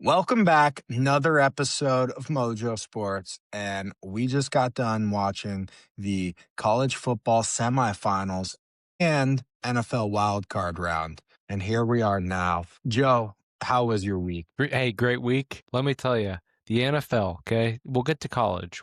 Welcome back. Another episode of Mojo Sports. And we just got done watching the college football semifinals and NFL wildcard round. And here we are now. Joe, how was your week? Hey, great week. Let me tell you, the NFL, okay? We'll get to college.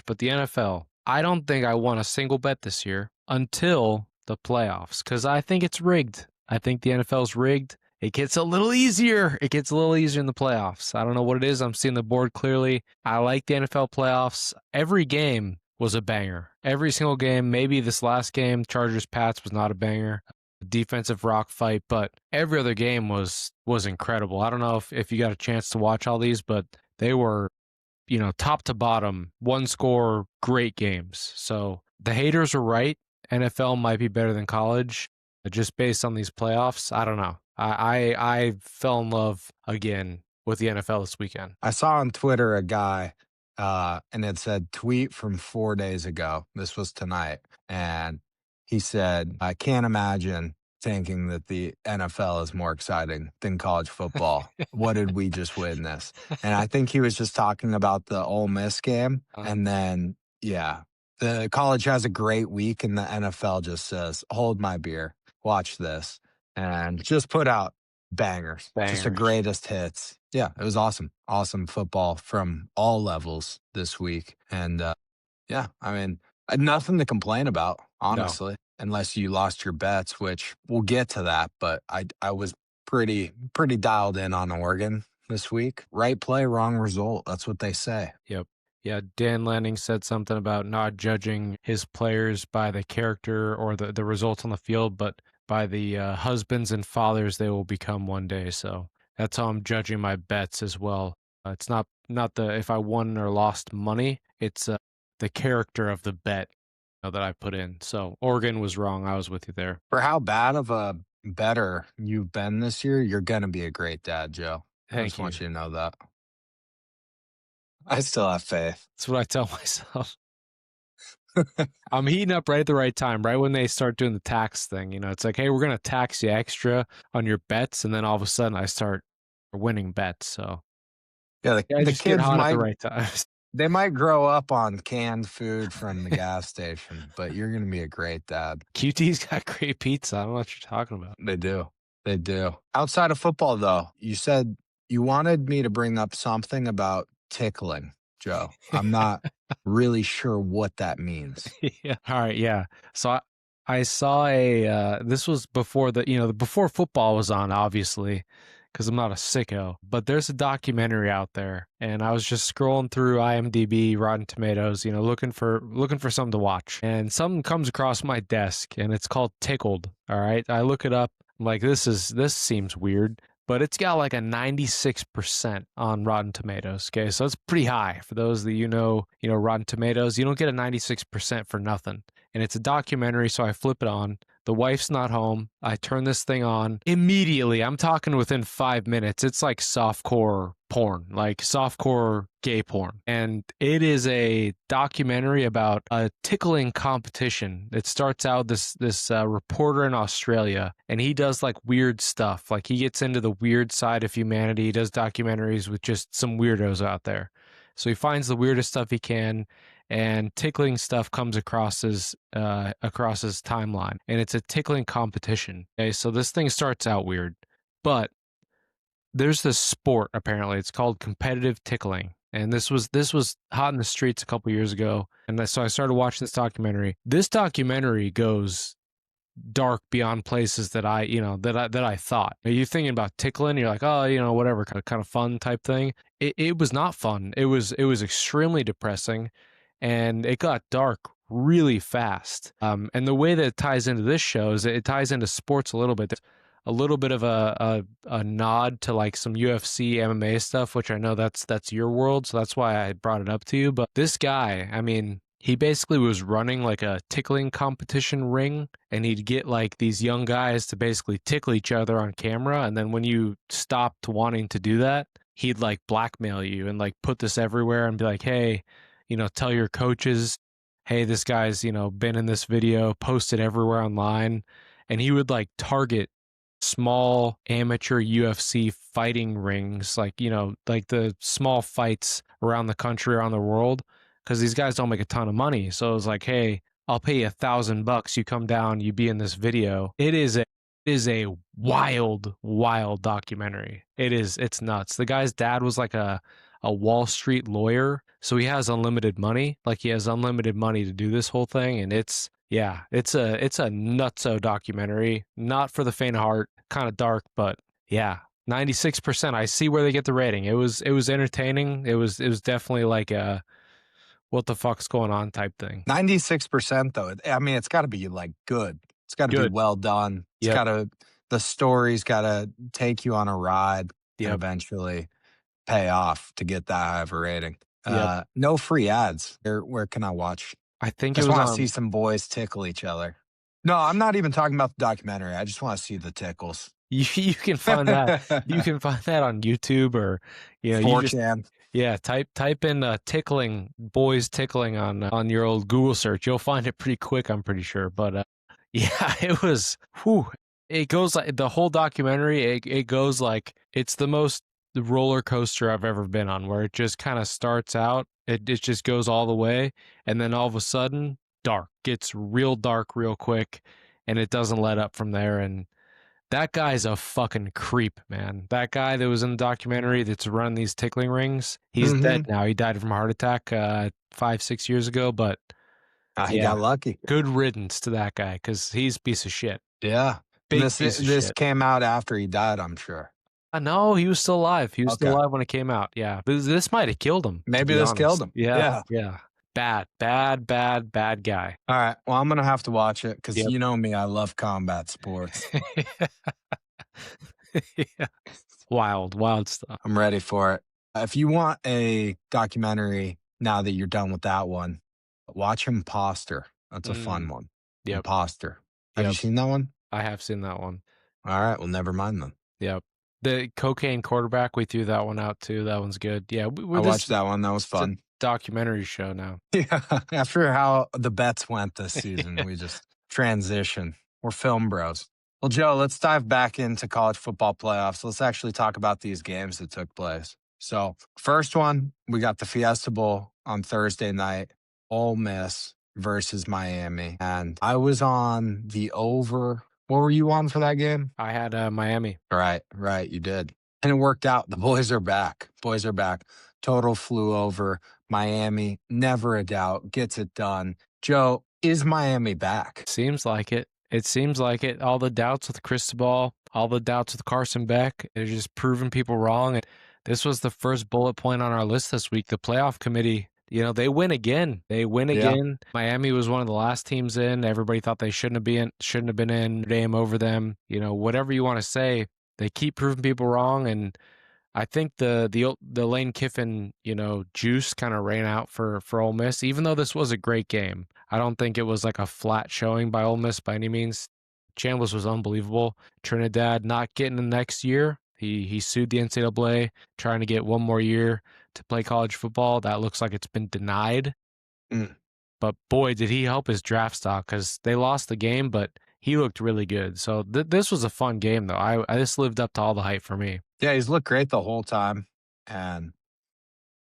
But the NFL, I don't think I won a single bet this year until the playoffs because I think it's rigged. I think the NFL's rigged. It gets a little easier. It gets a little easier in the playoffs. I don't know what it is. I'm seeing the board clearly. I like the NFL playoffs. Every game was a banger. Every single game. Maybe this last game, Chargers-Pats, was not a banger. Defensive rock fight, but every other game was incredible. I don't know if you got a chance to watch all these, but they were, top to bottom, one score, great games. So the haters are right. NFL might be better than college, but just based on these playoffs. I don't know. I fell in love again with the NFL this weekend. I saw on Twitter a guy and it said tweet from 4 days ago. This was tonight. And he said, I can't imagine thinking that the NFL is more exciting than college football. What did we just witness? And I think he was just talking about the Ole Miss game. And then, yeah, the college has a great week and the NFL just says, hold my beer, watch this. And just put out bangers. Just the greatest hits. Yeah, it was awesome. Awesome football from all levels this week. And yeah, I mean, nothing to complain about, honestly, unless you lost your bets, which we'll get to that. But I was pretty dialed in on Oregon this week. Right play, wrong result. That's what they say. Yep. Yeah, Dan Lanning said something about not judging his players by the character or the results on the field, but by the husbands and fathers they will become one day. So that's how I'm judging my bets as well. It's not the if I won or lost money. It's the character of the bet that I put in. So Oregon was wrong. I was with you there. For how bad of a bettor you've been this year, you're going to be a great dad, Joe. I just want you to know that. I still have faith. That's what I tell myself. I'm heating up right at the right time, right when they start doing the tax thing. It's like, hey, we're going to tax you extra on your bets. And then all of a sudden I start winning bets. So yeah, the kids might, at the right time. They might grow up on canned food from the gas station, but you're going to be a great dad. QT's got great pizza. I don't know what you're talking about. They do. They do. Outside of football, though, you said you wanted me to bring up something about tickling, Joe. I'm not really sure what that means. Yeah. All right. Yeah. So I saw this was before before football was on, obviously, because I'm not a sicko, but there's a documentary out there and I was just scrolling through IMDb, Rotten Tomatoes, looking for something to watch, and something comes across my desk and it's called Tickled. All right. I look it up. I'm like, this seems weird. But it's got like a 96% on Rotten Tomatoes. Okay, so it's pretty high for those that Rotten Tomatoes. You don't get a 96% for nothing. And it's a documentary, so I flip it on. The wife's not home. I turn this thing on. Immediately, I'm talking within 5 minutes, it's like softcore porn, like softcore gay porn. And it is a documentary about a tickling competition. It starts out this reporter in Australia, and he does like weird stuff. Like he gets into the weird side of humanity. He does documentaries with just some weirdos out there. So he finds the weirdest stuff he can, and tickling stuff comes across his timeline, and it's a tickling competition. Okay, so this thing starts out weird, but there's this sport, apparently it's called competitive tickling, and this was hot in the streets a couple years ago, and so I started watching this documentary. This documentary goes dark beyond places that I thought. You're thinking about tickling, you're like, oh, whatever, kind of fun type thing. It was not fun. It was extremely depressing, and it got dark really fast. And the way that it ties into this show is it ties into sports a little bit. There's a little bit of a nod to like some UFC MMA stuff, which I know that's your world, so that's why I brought it up to you. But this guy, I mean, he basically was running like a tickling competition ring, and he'd get like these young guys to basically tickle each other on camera. And then when you stopped wanting to do that, he'd like blackmail you and like put this everywhere and be like, hey, tell your coaches, hey, this guy's, been in this video, post it everywhere online. And he would like target small amateur UFC fighting rings, like, like the small fights around the country, around the world, because these guys don't make a ton of money. So it was like, hey, I'll pay you $1,000. You come down, you be in this video. It is a wild, wild documentary. It's nuts. The guy's dad was like a Wall Street lawyer, so he has unlimited money. Like, he has unlimited money to do this whole thing, and it's a nutso documentary. Not for the faint of heart, kind of dark, but yeah. 96%. I see where they get the rating. It was entertaining. It was definitely like a what the fuck's going on type thing. 96% though. I mean, it's got to be like good. It's got to be Good. well done. Yep. The story's got to take you on a ride and Yep. eventually pay off to get that high of a rating. Yep. No free ads. Where can I watch? I think I it just was want to on. see some boys tickle each other. No, I'm not even talking about the documentary. I just want to see the tickles. You can find that. You can find that on YouTube, or you just 4chan. type in tickling, boys tickling on your old Google search. You'll find it pretty quick, I'm pretty sure. But yeah, it was. Whew, it goes like the whole documentary. It goes like it's the most roller coaster I've ever been on, where it just kind of starts out. It just goes all the way, and then all of a sudden, dark gets real dark real quick, and it doesn't let up from there. And that guy's a fucking creep, man. That guy that was in the documentary that's running these tickling rings, he's dead now. He died from a heart attack 5-6 years ago. But He yeah, got lucky. good riddance to that guy, because he's a piece of shit. Yeah. Big This piece of this shit. came out after he died, I'm sure. No, he was still alive. He was still Okay. alive when it came out. Yeah, this might have killed him. Maybe be this honest. killed him. Yeah. Bad guy. All right. Well, I'm going to have to watch it because Yep. you know me. I love combat sports. Yeah. Wild stuff. I'm ready for it. If you want a documentary now that you're done with that one, watch Imposter. That's a fun one. Yep. Imposter. Have you Yep. seen that one? I have seen that one. All right. Well, never mind then. Yep. The cocaine quarterback, we threw that one out too. That one's good. Yeah, I watched that one. That was fun. Documentary show now. Yeah. After how the bets went this season, we just transition. We're film bros. Well, Joe, let's dive back into college football playoffs. Let's actually talk about these games that took place. So, first one, we got the Fiesta Bowl on Thursday night, Ole Miss versus Miami. And I was on the over. What were you on for that game? I had Miami. Right, you did. And it worked out. The boys are back. Total flew over. Miami, never a doubt, gets it done. Joe, is Miami back? Seems like it. It seems like it. All the doubts with Cristobal, all the doubts with Carson Beck, they're just proving people wrong. And this was the first bullet point on our list this week. The playoff committee, they win again. Miami was one of the last teams in. Everybody thought they shouldn't have been in. Dame over them. Whatever you want to say, they keep proving people wrong. And I think the Lane Kiffin, juice kind of ran out for Ole Miss, even though this was a great game. I don't think it was like a flat showing by Ole Miss by any means. Chambliss was unbelievable. Trinidad not getting the next year. He sued the NCAA, trying to get one more year to play college football. That looks like it's been denied. But boy, did he help his draft stock, because they lost the game, but he looked really good. So this was a fun game, though. This lived up to all the hype for me. Yeah, he's looked great the whole time. And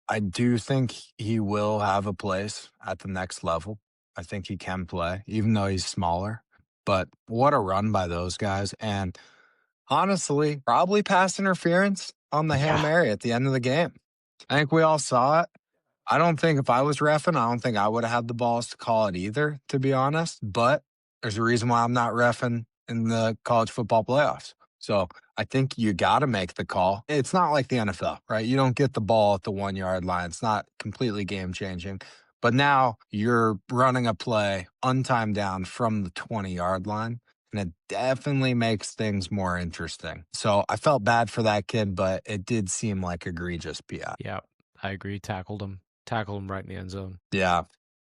I do think he will have a place at the next level. I think he can play, even though he's smaller. But what a run by those guys. And honestly, probably pass interference on the Hail Mary at the end of the game. I think we all saw it. I don't think if I was reffing, I don't think I would have had the balls to call it either, to be honest. But there's a reason why I'm not reffing in the college football playoffs. So I think you got to make the call. It's not like the NFL, right? You don't get the ball at the 1 yard line. It's not completely game changing. But now you're running a play untimed down from the 20-yard line. And it definitely makes things more interesting. So I felt bad for that kid, but it did seem like egregious PI. Yeah, I agree. Tackled him right in the end zone. Yeah.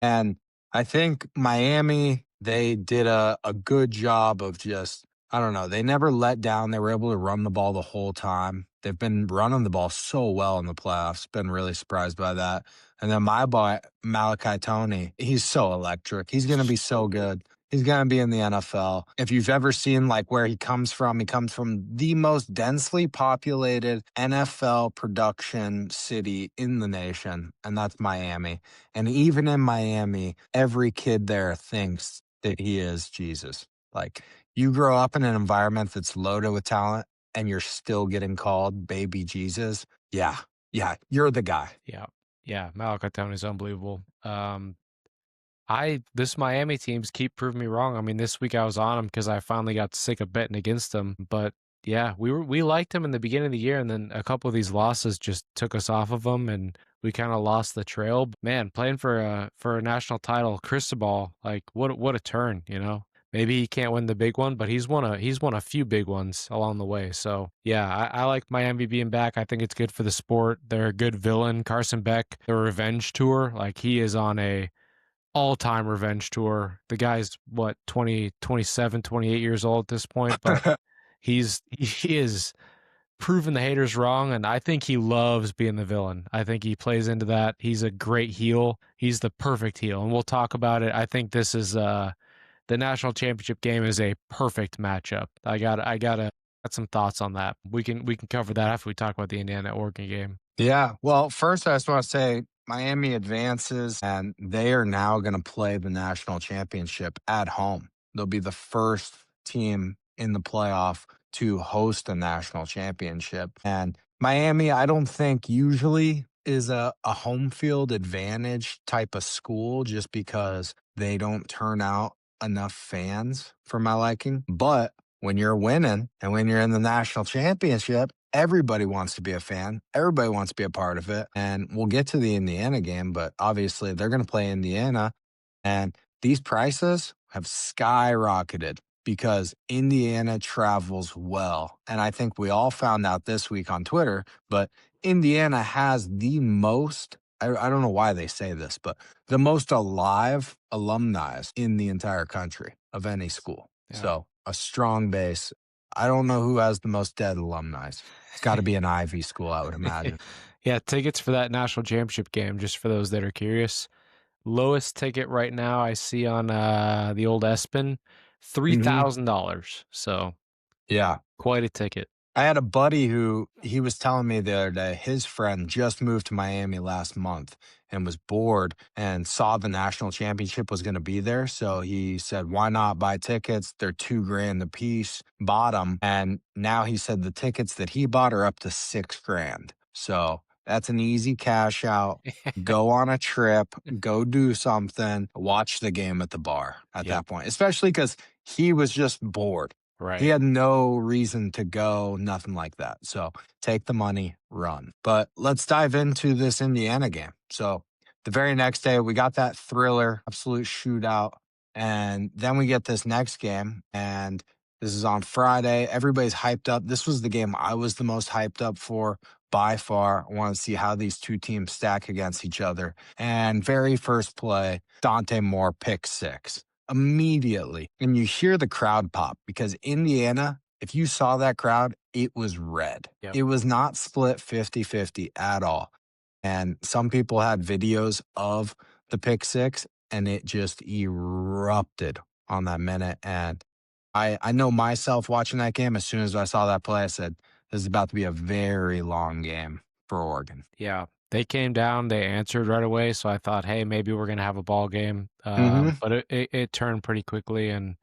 And I think Miami, they did a good job of just, I don't know, they never let down. They were able to run the ball the whole time. They've been running the ball so well in the playoffs. Been really surprised by that. And then my boy, Malachi Tony, he's so electric. He's going to be so good. He's gonna be in the NFL. If you've ever seen, like, where he comes from the most densely populated NFL production city in the nation, and that's Miami. And even in Miami, every kid there thinks that he is Jesus. Like, you grow up in an environment that's loaded with talent and you're still getting called baby Jesus. Yeah, yeah, you're the guy. Yeah. Yeah, Malakatone is unbelievable. This Miami teams keep proving me wrong. I mean, this week I was on them because I finally got sick of betting against them. But yeah, we liked them in the beginning of the year, and then a couple of these losses just took us off of them, and we kind of lost the trail. But man, playing for a national title, Cristobal, like what a turn, you know. Maybe he can't win the big one, but he's won a few big ones along the way. So yeah, I like Miami being back. I think it's good for the sport. They're a good villain. Carson Beck, the revenge tour, like he is on a all-time revenge tour. The guy's what, 20, 27, 28 years old at this point, but he is proving the haters wrong, and I think he loves being the villain. I think he plays into that. He's a great heel. He's the perfect heel, and we'll talk about it. I think this is the national championship game is a perfect matchup. Got some thoughts on that. We can cover that after we talk about the Indiana Oregon game. Yeah. Well, first, I just want to say Miami advances and they are now going to play the national championship at home. They'll be the first team in the playoff to host a national championship. And Miami, I don't think usually is a home field advantage type of school just because they don't turn out enough fans for my liking. But when you're winning and when you're in the national championship, everybody wants to be a fan. Everybody wants to be a part of it. And we'll get to the Indiana game, but obviously they're going to play Indiana. And these prices have skyrocketed because Indiana travels well. And I think we all found out this week on Twitter, but Indiana has the most, I don't know why they say this, but the most alive alumni in the entire country of any school. Yeah. So a strong base. I don't know who has the most dead alumni. It's got to be an Ivy school, I would imagine. Yeah, tickets for that national championship game, just for those that are curious. Lowest ticket right now I see on the old Espen, Hmm. $3,000. So Yeah. quite a ticket. I had a buddy who he was telling me the other day, his friend just moved to Miami last month and was bored and saw the national championship was going to be there. So he said, why not buy tickets? They're $2,000 a piece, bought them. And now he said the tickets that he bought are up to $6,000. So that's an easy cash out. Go on a trip, go do something, watch the game at the bar at Yep. that point, especially because he was just bored. He Right. had no reason to go, nothing like that. So take the money, run. But let's dive into this Indiana game. So the very next day, we got that thriller, absolute shootout. And then we get this next game, and this is on Friday. Everybody's hyped up. This was the game I was the most hyped up for by far. I want to see how these two teams stack against each other. And very first play, Dante Moore pick six immediately. And you hear the crowd pop because Indiana, if you saw that crowd, it was red. Yep. It was not split 50-50 at all. And some people had videos of the pick six and it just erupted on that minute. And I know myself watching that game, as soon as I saw that play, I said, this is about to be a very long game for Oregon. Yeah. They came down, they answered right away. So I thought, hey, maybe we're gonna have a ball game. Hmm. But it turned pretty quickly, and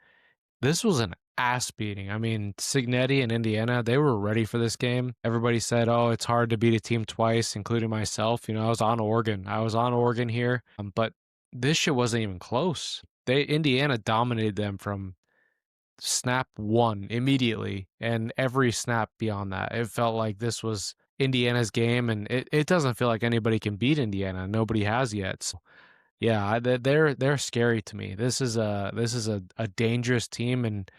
this was an ass beating. I mean, Signetti and Indiana, they were ready for this game. Everybody said, oh, it's hard to beat a team twice, including myself. You know, I was on Oregon. I was on Oregon here. But this shit wasn't even close. Indiana dominated them from snap one immediately and every snap beyond that. It felt like this was Indiana's game, and it doesn't feel like anybody can beat Indiana. Nobody has yet. So yeah, they're scary to me. This is a dangerous team, and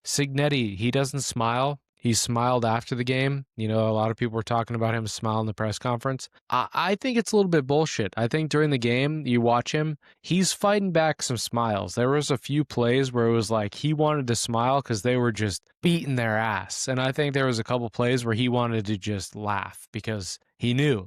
Signetti, he doesn't smile. He smiled after the game. You know, a lot of people were talking about him smiling in the press conference. I think it's a little bit bullshit. I think during the game, you watch him, he's fighting back some smiles. There was a few plays where it was like he wanted to smile because they were just beating their ass. And I think there was a couple plays where he wanted to just laugh because he knew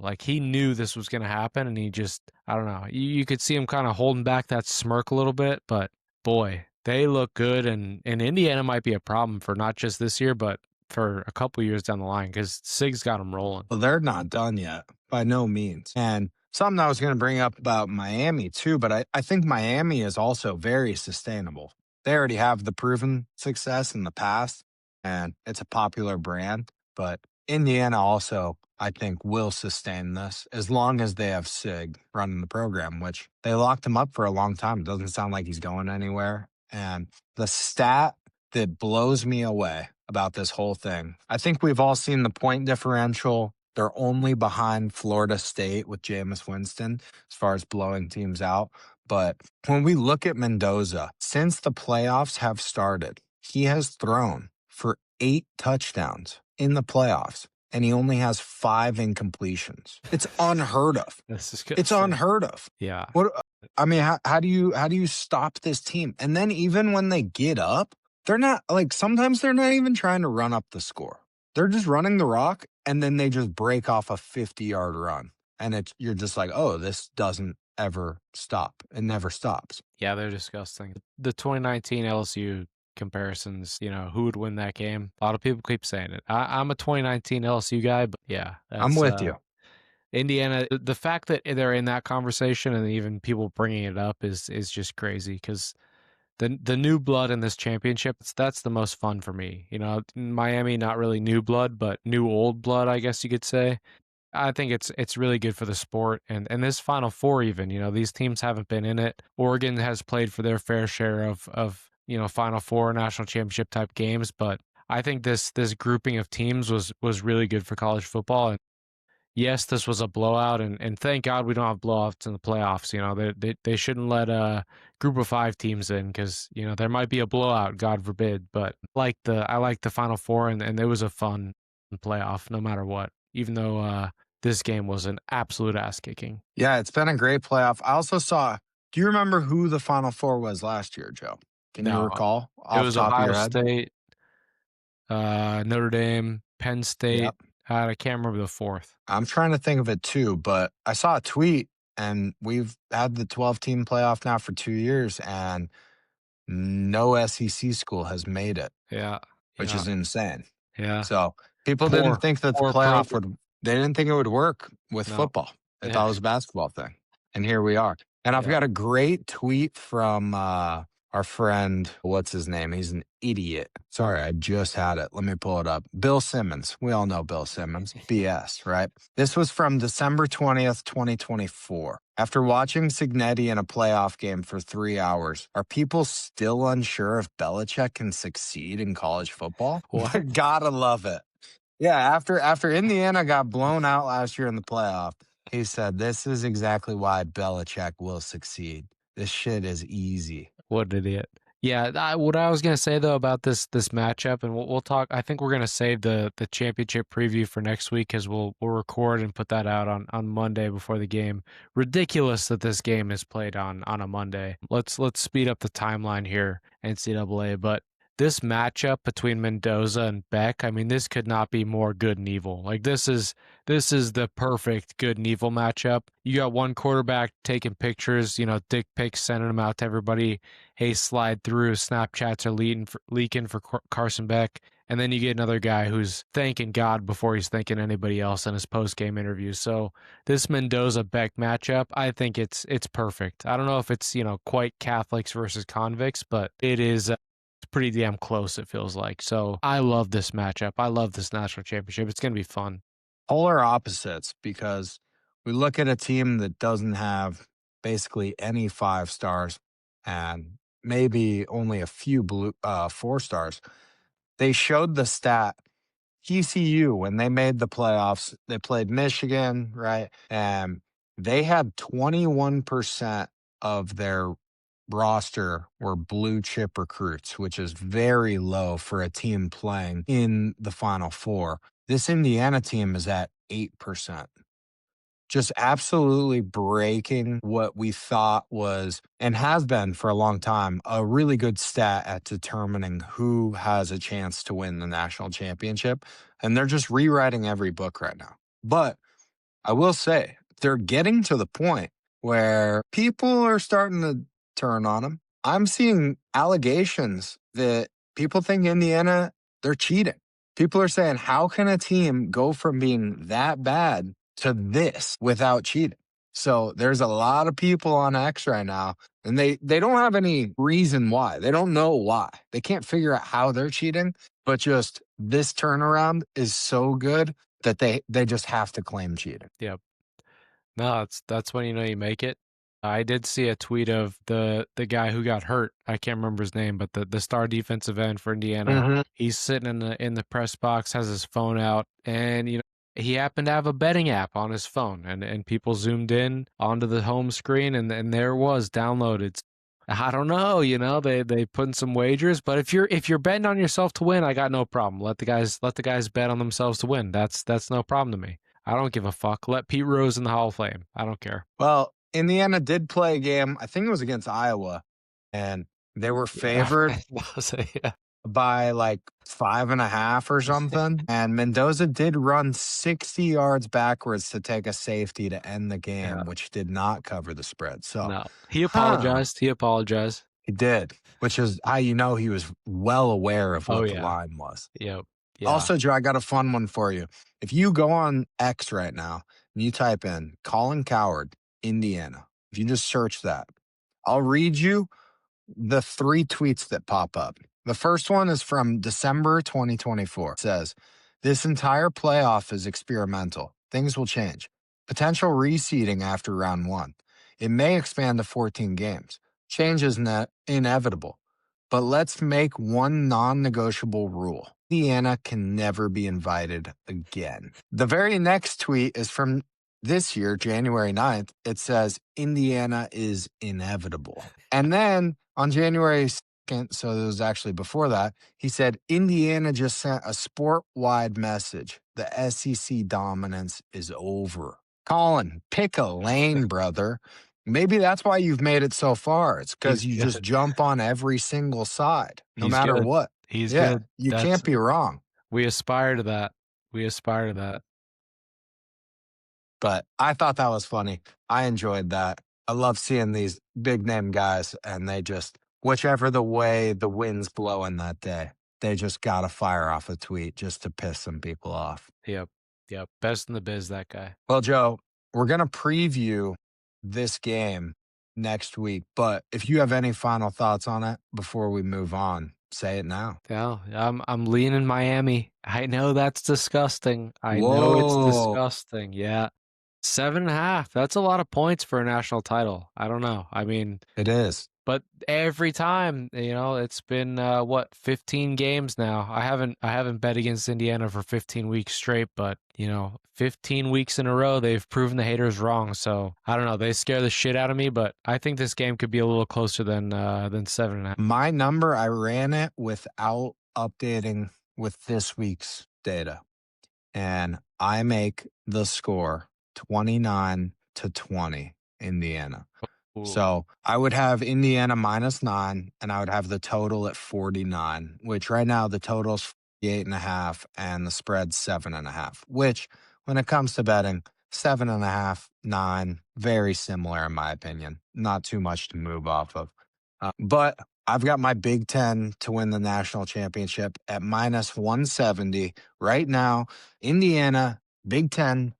this was going to happen. And he just, I don't know, you could see him kind of holding back that smirk a little bit, but boy, They look good, and Indiana might be a problem for not just this year, but for a couple years down the line because Sig's got them rolling. Well, they're not done yet, by no means. And something I was going to bring up about Miami too, but I think Miami is also very sustainable. They already have the proven success in the past, and it's a popular brand. But Indiana also, I think, will sustain this as long as they have Sig running the program, which they locked him up for a long time. It doesn't sound like he's going anywhere. And the stat that blows me away about this whole thing, I think we've all seen the point differential. They're only behind Florida State with Jameis Winston as far as blowing teams out. But when we look at Mendoza, since the playoffs have started, he has thrown for 8 touchdowns in the playoffs, and he only has 5 incompletions. It's unheard of. This is It's unheard of. Yeah. What I mean, how do you stop this team? And then even when they get up, they're not like sometimes they're not even trying to run up the score. They're just running the rock and then they just break off a 50-yard run. And you're just like, "Oh, this doesn't ever stop. It never stops." Yeah, they're disgusting. The 2019 LSU comparisons, who would win that game? A lot of people keep saying it. I'm a 2019 LSU guy, but yeah, I'm that's with you. Indiana. The fact that they're in that conversation and even people bringing it up is just crazy because the new blood in this championship, that's the most fun for me. Miami, not really new blood, but new old blood, I guess you could say. I think it's really good for the sport and this Final Four even, these teams haven't been in it. Oregon has played for their fair share of Final Four national championship type games, but I think this grouping of teams was really good for college football. And yes, this was a blowout, and thank God we don't have blowouts in the playoffs. They shouldn't let a group of 5 teams in because there might be a blowout, God forbid. But I like the Final Four, and it was a fun playoff no matter what. Even though this game was an absolute ass kicking. Yeah, it's been a great playoff. I also saw, do you remember who the Final Four was last year, Joe? Can you No, recall it off was top of Ohio your head? State, Notre Dame, Penn State. Yep. I can't remember the fourth. I'm trying to think of it too, but I saw a tweet and we've had the 12-team playoff now for 2 years and no SEC school has made it, Yeah, which yeah, is insane. yeah. So people didn't Poor, think that the poor playoff program. would, they didn't think it would work with No. football. They Yeah, thought it was a basketball thing. And here we are. And I've yeah. got a great tweet from our friend, what's his name? He's an idiot. Sorry, I just had it. Let me pull it up. Bill Simmons. We all know Bill Simmons. BS, right? This was from December 20th, 2024. After watching Signetti in a playoff game for 3 hours, are people still unsure if Belichick can succeed in college football? What? Gotta love it. Yeah, after Indiana got blown out last year in the playoff, he said, "This is exactly why Belichick will succeed. This shit is easy." What an idiot. Yeah, what I was gonna say though about this matchup, and we'll talk. I think we're gonna save the championship preview for next week because we'll record and put that out on Monday before the game. Ridiculous that this game is played on a Monday. Let's speed up the timeline here, NCAA. But this matchup between Mendoza and Beck, I mean, this could not be more good and evil. Like this is the perfect good and evil matchup. You got one quarterback taking pictures, dick pics, sending them out to everybody. Hey, slide through. Snapchats are leaking for Carson Beck. And then you get another guy who's thanking God before he's thanking anybody else in his post-game interviews. So this Mendoza-Beck matchup, I think it's perfect. I don't know if it's, quite Catholics versus convicts, but it is pretty damn close, it feels like. So I love this matchup. I love this national championship. It's going to be fun. Polar opposites because we look at a team that doesn't have basically any 5 stars and maybe only a few 4 stars. They showed the stat TCU, when they made the playoffs, they played Michigan, right? And they had 21% of their roster were blue chip recruits, which is very low for a team playing in the Final Four. This Indiana team is at 8%. Just absolutely breaking what we thought was and has been for a long time a really good stat at determining who has a chance to win the national championship. And they're just rewriting every book right now. But I will say, they're getting to the point where people are starting to turn on them. I'm seeing allegations that people think Indiana, they're cheating. People are saying, how can a team go from being that bad to this without cheating? So there's a lot of people on X right now, and they don't have any reason why. They don't know why. They can't figure out how they're cheating, but just this turnaround is so good that they just have to claim cheating. Yep. No, that's when you know you make it. I did see a tweet of the guy who got hurt. I can't remember his name, but the star defensive end for Indiana. Mhm. He's sitting in the press box, has his phone out, and he happened to have a betting app on his phone, and people zoomed in onto the home screen, and there it was downloaded. I don't know, they put in some wagers, but if you're betting on yourself to win, I got no problem. Let the guys bet on themselves to win. That's no problem to me. I don't give a fuck. Let Pete Rose in the Hall of Fame. I don't care. Well, Indiana did play a game, I think it was against Iowa, and they were Yeah. favored Yeah. by like 5.5 or something. And Mendoza did run 60 yards backwards to take a safety to end the Yeah. game, which did not cover the spread. So, No. He huh, apologized. He apologized. he did, which is how you know he was well aware of Oh what the yeah. line was. Yep. Yeah. Also, Joe, I got a fun one for you. If you go on X right now and you type in Colin Coward, Indiana, if you just search that, I'll read you the 3 tweets that pop up. The first one is from December 2024. It says, "This entire playoff is experimental. Things will change. Potential reseeding after round 1. It may expand to 14 games. Change is inevitable. But let's make one non-negotiable rule. Indiana can never be invited again." The very next tweet is from this year, January 9th. It says, "Indiana is inevitable." And then on January 2nd, so it was actually before that, he said, "Indiana just sent a sport-wide message. The SEC dominance is over." Colin, pick a lane, brother. Maybe that's why you've made it so far. It's because He's you just good. jump on every single side, no He's matter good. what. He's Yeah, good. you can't be wrong. We aspire to that. We aspire to that. But I thought that was funny. I enjoyed that. I love seeing these big name guys, and they just, whichever the way the wind's blowing that day, they just got to fire off a tweet just to piss some people off. Yep. Yep. Best in the biz, that guy. Well, Joe, we're going to preview this game next week. But if you have any final thoughts on it before we move on, say it now. Yeah, I'm leaning Miami. I know that's disgusting. I know it's Whoa, disgusting. Yeah. 7.5. That's a lot of points for a national title. I don't know. I mean, it is. but every time, it's been 15 games now. I haven't bet against Indiana for 15 weeks straight, but 15 weeks in a row they've proven the haters wrong. So I don't know. They scare the shit out of me, but I think this game could be a little closer than 7.5. My number, I ran it without updating with this week's data, and I make the score 29-20 Indiana. Ooh, So I would have Indiana -9, and I would have the total at 49, which right now the total's 48.5 and the spread's 7.5, which when it comes to betting, 7.5, 9, very similar in my opinion. Not too much to move off of. But I've got my Big Ten to win the national championship at -170. Right now, Indiana, Big Ten,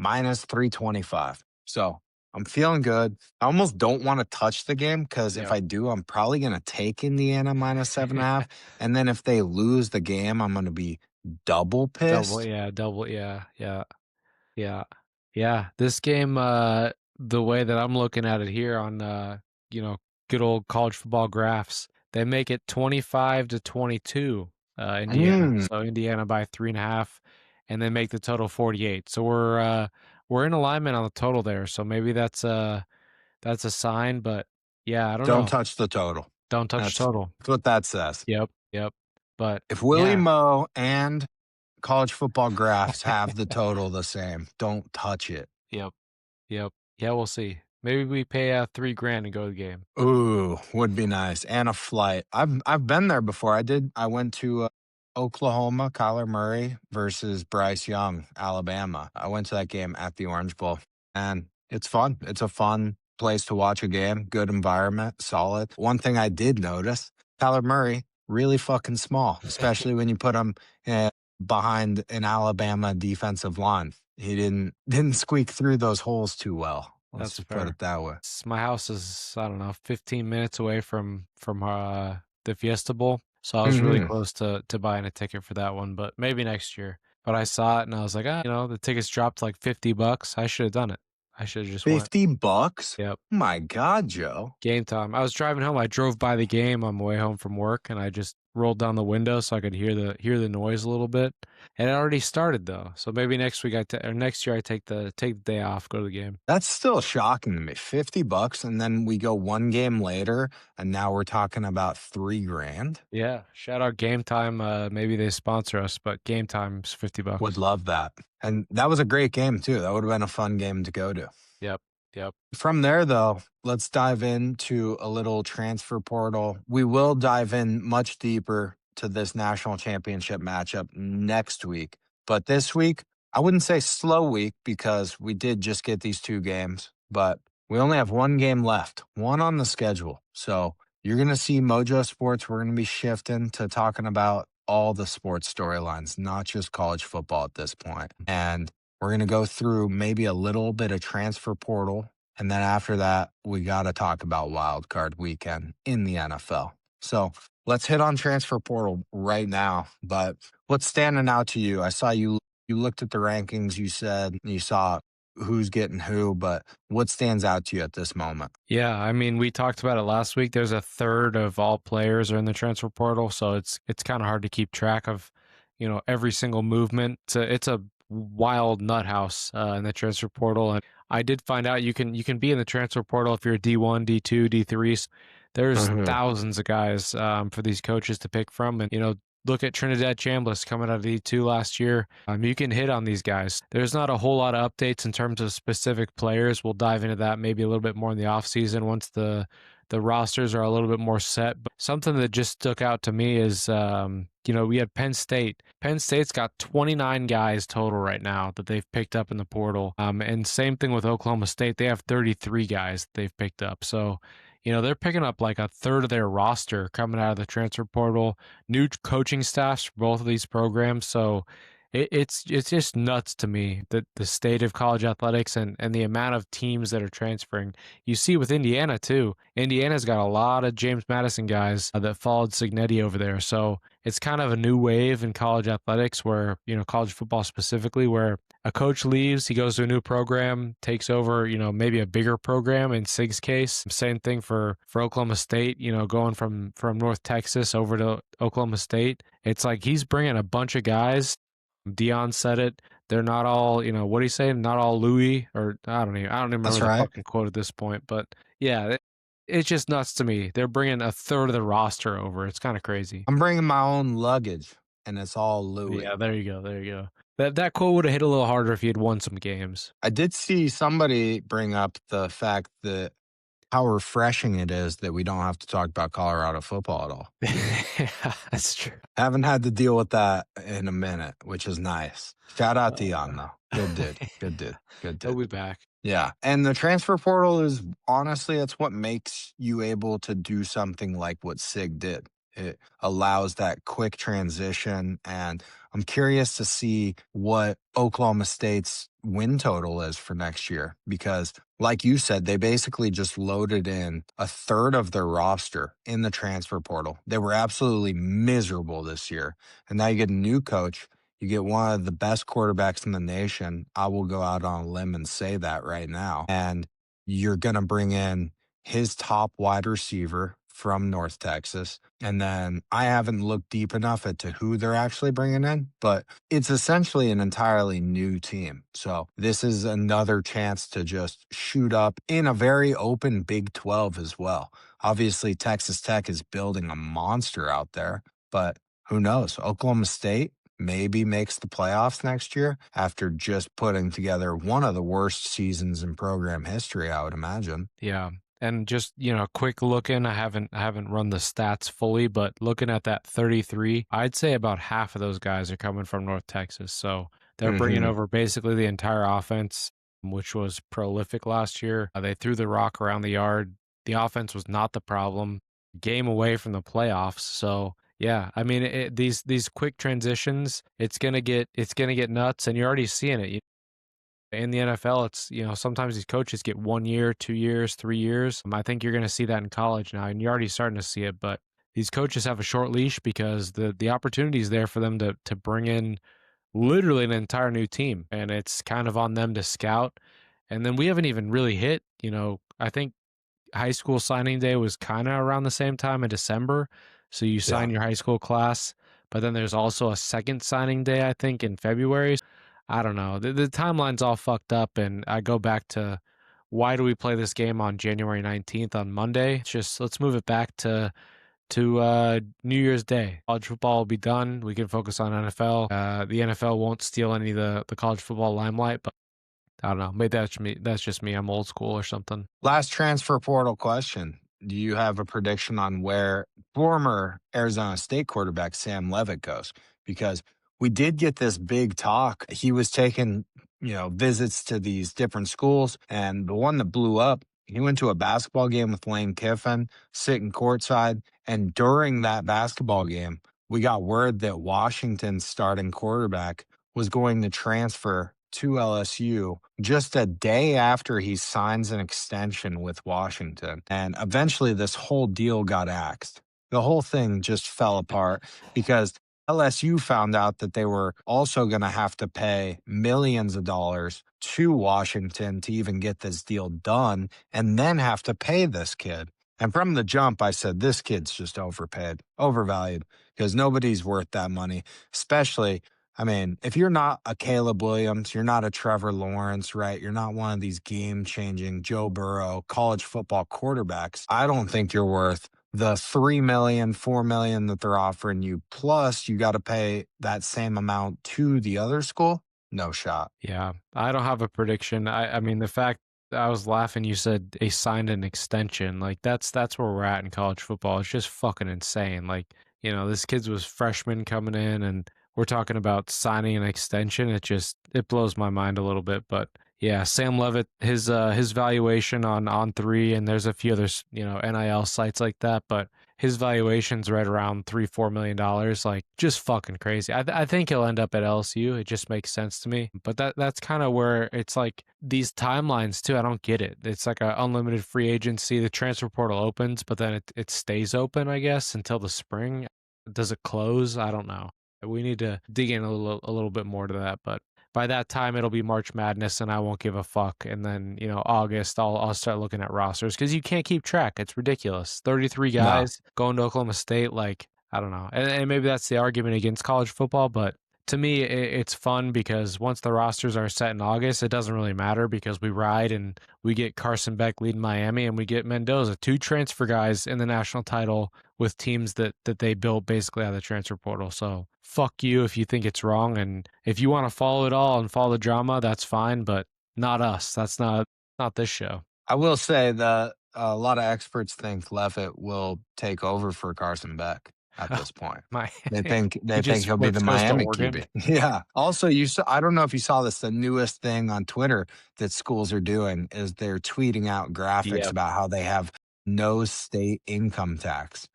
-325. So I'm feeling good. I almost don't want to touch the game because if yeah. I do, I'm probably going to take Indiana -7.5. And then if they lose the game, I'm going to be double Double, pissed. yeah, double, yeah, yeah, yeah, yeah. This game, the way that I'm looking at it here on, you know, good old college football graphs, they make it 25-22, Indiana. Mm, So Indiana by 3.5, and they make the total 48. So we're in alignment on the total there. So maybe that's a sign, but yeah, I don't don't know. touch the total. Don't touch That's, total. that's what that says. Yep, yep. But If Willie yeah, Moe and college football graphs have the total the same, don't touch it. yep. Yep. Yeah, we'll see. Maybe we pay $3,000 and go to the game. Ooh, would be nice. And a flight. I've been there before. I went to Oklahoma, Kyler Murray versus Bryce Young, Alabama. I went to that game at the Orange Bowl, and it's fun. It's a fun place to watch a game. Good environment, solid. One thing I did notice Kyler Murray, really fucking small, especially when you put him behind an Alabama defensive line. He didn't squeak through those holes too well. Let's That's just put fair. it that way. My house is, I don't know, 15 minutes away from the Fiesta Bowl, so I was really Mhm. close to buying a ticket for that one, but maybe next year. But I saw it and I was like, ah, the tickets dropped like $50. I should have done it. I should have just went. $50? Yep. My God, Joe. Game time. I was driving home. I drove by the game on my way home from work, and I just rolled down the window so I could hear the noise a little bit. And it already started though, so maybe next week or next year I take the day off, go to the game. That's still shocking to me. $50 and then we go one game later and now we're talking about 3 grand. Yeah, shout out Game Time. Maybe they sponsor us, but Game Time's Would $50. love that. And that was a great game too. That would have been a fun game to go to. Yep, yep. From there, though, let's dive into a little transfer portal. We will dive in much deeper to this national championship matchup next week. But this week, I wouldn't say slow week because we did just get these 2 games, but we only have 1 game left, one on the schedule. So you're going to see Mojo Sports. We're going to be shifting to talking about all the sports storylines, not just college football at this point. And we're going to go through maybe a little bit of transfer portal, and then after that, we got to talk about Wildcard weekend in the NFL. So let's hit on transfer portal right now. But what's standing out to you? I saw you looked at the rankings. You said you saw who's getting who, but what stands out to you at this moment? Yeah, I mean, we talked about it last week. There's a third of all players are in the transfer portal, so it's kind of hard to keep track of, every single movement. It's a wild nut house in the transfer portal, and I did find out you can be in the transfer portal if you're a D1, D2, D3. There's Mhm. thousands of guys for these coaches to pick from, and look at Trinidad Chambliss coming out of D2 last year. You can hit on these guys. There's not a whole lot of updates in terms of specific players. We'll dive into that maybe a little bit more in the offseason once the rosters are a little bit more set. But something that just stuck out to me is, we had Penn State. Penn State's got 29 guys total right now that they've picked up in the portal. And same thing with Oklahoma State. They have 33 guys that they've picked up. So, they're picking up like a third of their roster coming out of the transfer portal. New coaching staffs for both of these programs. So it's just nuts to me that the state of college athletics and the amount of teams that are transferring. You see with Indiana too. Indiana's got a lot of James Madison guys that followed Signetti over there. So it's kind of a new wave in college athletics where, college football specifically, where a coach leaves, he goes to a new program, takes over, maybe a bigger program in Sig's case. Same thing for Oklahoma State, going from North Texas over to Oklahoma State. It's like he's bringing a bunch of guys. Dion said it. They're not all, what do you say? Not all Louis, or I don't even That's remember the right. fucking quote at this point. But yeah, it's just nuts to me. They're bringing a third of the roster over. It's kind of crazy. I'm bringing my own luggage, and it's all Louis. Yeah, there you go. There you go. That quote would have hit a little harder if he had won some games. I did see somebody bring up the fact that how refreshing it is that we don't have to talk about Colorado football at all. Yeah, that's true. Haven't had to deal with that in a minute, which is nice. Shout out Dion, Uh, though. Good dude. Good dude. Good He'll dude. be back. Yeah. And the transfer portal is honestly, it's what makes you able to do something like what SIG did. It allows that quick transition. And I'm curious to see what Oklahoma State's win total is for next year because, like you said, they basically just loaded in a third of their roster in the transfer portal. They were absolutely miserable this year. And now you get a new coach. You get one of the best quarterbacks in the nation. I will go out on a limb and say that right now. And you're going to bring in his top wide receiver from North Texas. And then I haven't looked deep enough into who they're actually bringing in, but it's essentially an entirely new team. So this is another chance to just shoot up in a very open Big 12 as well. Obviously, Texas Tech is building a monster out there, but who knows? Oklahoma State maybe makes the playoffs next year after just putting together one of the worst seasons in program history, I would imagine. Yeah. And just, quick looking, I haven't run the stats fully, but looking at that 33, I'd say about half of those guys are coming from North Texas. So they're bringing Hmm. over basically the entire offense, which was prolific last year. They threw the rock around the yard. The offense was not the problem. game away from the playoffs. So yeah, I mean, these quick transitions, it's gonna get nuts, and you're already seeing it. In the NFL, it's, sometimes these coaches get 1 year, 2 years, 3 years. I think you're going to see that in college now, and you're already starting to see it. But these coaches have a short leash because the opportunity is there for them to bring in literally an entire new team, and it's kind of on them to scout. And then we haven't even really hit. I think high school signing day was kind of around the same time in December. So you Yeah. sign your high school class, but then there's also a second signing day, I think, in February. I don't know. The timeline's all fucked up. And I go back to, why do we play this game on January 19th on Monday? It's just, let's move it back to New Year's Day. College football will be done. We can focus on NFL. The NFL won't steal any of the college football limelight, but I don't know. Maybe that's me. That's just me. I'm old school or something. Last transfer portal question. Do you have a prediction on where former Arizona State quarterback Sam Levitt goes? Because we did get this big talk. He was taking, visits to these different schools, and the one that blew up, he went to a basketball game with Lane Kiffin, sitting courtside, and during that basketball game, we got word that Washington's starting quarterback was going to transfer to LSU just a day after he signs an extension with Washington. And eventually, this whole deal got axed. The whole thing just fell apart because LSU found out that they were also going to have to pay millions of dollars to Washington to even get this deal done and then have to pay this kid. And from the jump, I said, this kid's just overpaid, overvalued, because nobody's worth that money, especially, I mean, if you're not a Caleb Williams, you're not a Trevor Lawrence, right? You're not one of these game changing Joe Burrow college football quarterbacks. I don't think you're worth the 3 million, 4 million that they're offering you. Plus, you got to pay that same amount to the other school. No shot. Yeah, I don't have a prediction. I mean, the fact I was laughing, you said they signed an extension. Like that's where we're at in college football. It's just fucking insane. Like, this kid was freshman coming in, and we're talking about signing an extension. It blows my mind a little bit. But yeah, Sam Levitt, his valuation on three, and there's a few others, NIL sites like that, but his valuation's right around $3-4 million, like just fucking crazy. I think he'll end up at LSU. It just makes sense to me. But that's kind of where it's like these timelines too. I don't get it. It's like an unlimited free agency. The transfer portal opens, but then it stays open, I guess, until the spring. Does it close? I don't know. We need to dig in a little bit more to that, but by that time it'll be March Madness and I won't give a fuck. And then, August I'll start looking at rosters because you can't keep track. It's ridiculous. 33 No. guys going to Oklahoma State, like, I don't know. And maybe that's the argument against college football, but to me it's fun because once the rosters are set in August, it doesn't really matter because we ride and we get Carson Beck leading Miami and we get Mendoza, two transfer guys in the national title with teams that they built basically out of the transfer portal. So fuck you if you think it's wrong, and if you want to follow it all and follow the drama, that's fine, but not us. That's not this show. I will say that a lot of experts think Levitt will take over for Carson Beck at this point. My They think he they think just he'll be the flips goes to Miami Oregon. QB. Yeah. Also, you saw, I don't know if you saw this, the newest thing on Twitter that schools are doing is they're tweeting out graphics Yep. about how they have no state income tax.